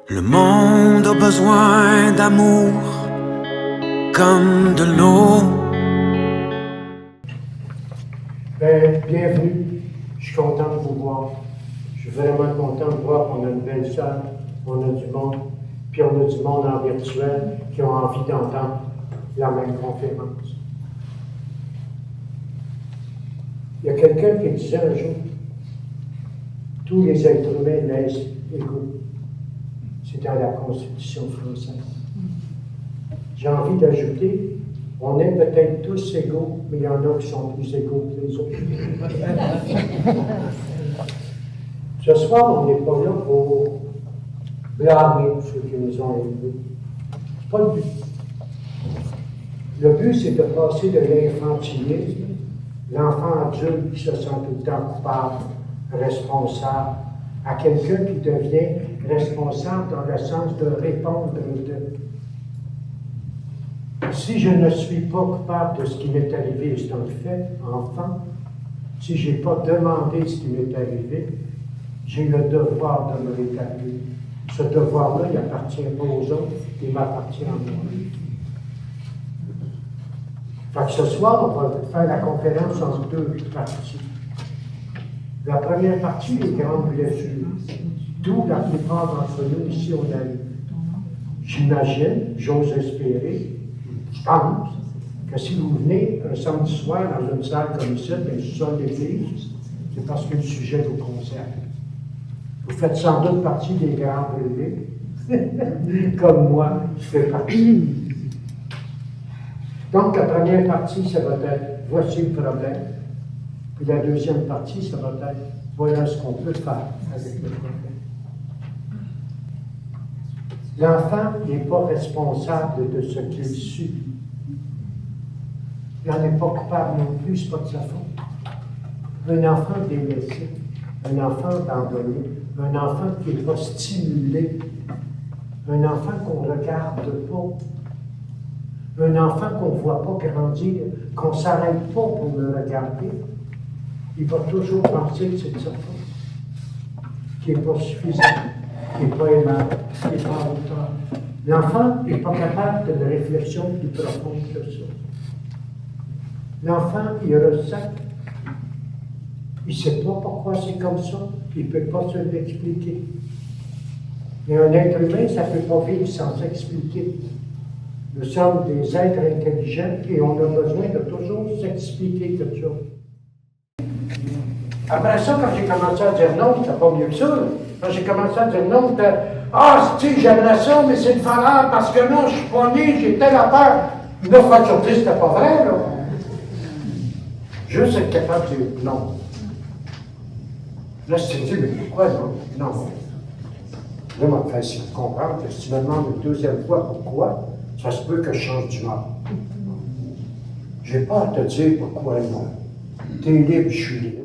Le monde a besoin d'amour comme de l'eau. Bienvenue, je suis content de vous voir. Je suis vraiment content de voir qu'on a une belle salle, on a du monde, puis on a du monde en virtuel qui ont envie d'entendre la même conférence. Il y a quelqu'un qui disait un jour, tous les êtres humains naissent égaux. C'est dans la Constitution française. J'ai envie d'ajouter, on est peut-être tous égaux, mais il y en a qui sont plus égaux que les autres. Ce soir, on n'est pas là pour blâmer ceux qui nous ont élevés. C'est pas le but. Le but, c'est de passer de l'infantilisme, l'enfant adulte qui se sent tout le temps coupable, responsable, à quelqu'un qui devient responsable dans le sens de répondre de. Si je ne suis pas coupable de ce qui m'est arrivé, c'est un fait, enfant, si je n'ai pas demandé ce qui m'est arrivé, j'ai le devoir de me rétablir. Ce devoir-là, il n'appartient pas aux autres, il m'appartient à moi. Fait que ce soir, on va faire la conférence en deux parties. La première partie, les grandes blessures. D'où la plupart d'entre nous ici, on a eu. J'imagine, j'ose espérer, je pense, que si vous venez un samedi soir dans une salle comme ça, bien sous l'église, c'est parce que le sujet vous concerne. Vous faites sans doute partie des grands brûlés, comme moi, je fais partie. Donc, la première partie, ça va être « Voici le problème ». Puis la deuxième partie, ça va être « Voilà ce qu'on peut faire avec le problème ». L'enfant n'est pas responsable de ce qu'il subit. Il n'en est pas coupable non plus, ce n'est pas de sa faute. Un enfant délaissé, un enfant abandonné, un enfant qui n'est pas stimulé, un enfant qu'on ne regarde pas, un enfant qu'on ne voit pas grandir, qu'on ne s'arrête pas pour le regarder, il va toujours penser que c'est de sa faute, qu'il n'est pas suffisant, qu'il n'est pas aimable, qu'il n'est pas à hauteur. L'enfant n'est pas capable d'une réflexion plus profonde que ça. L'enfant, il ressent. Il ne sait pas pourquoi c'est comme ça, il ne peut pas se l'expliquer. Mais un être humain, ça ne peut pas vivre sans s'expliquer. Nous sommes des êtres intelligents et on a besoin de toujours s'expliquer quelque chose. Après ça, quand j'ai commencé à dire non, c'était pas mieux que ça. Quand j'ai commencé à dire non, c'était « Ah, si, j'aimerais ça, mais c'est une valeur parce que non, je suis pas né, j'ai telle affaire. » 9 fois sur 10, c'était pas vrai, là. Juste être capable de dire non. Là, je te dis, mais pourquoi non? Non. Là, ma frère, si vous comprenez que si tu me demandes une deuxième fois pourquoi, ça se peut que je change d'humeur. Je n'ai pas à te dire pourquoi non. Tu es libre, je suis libre.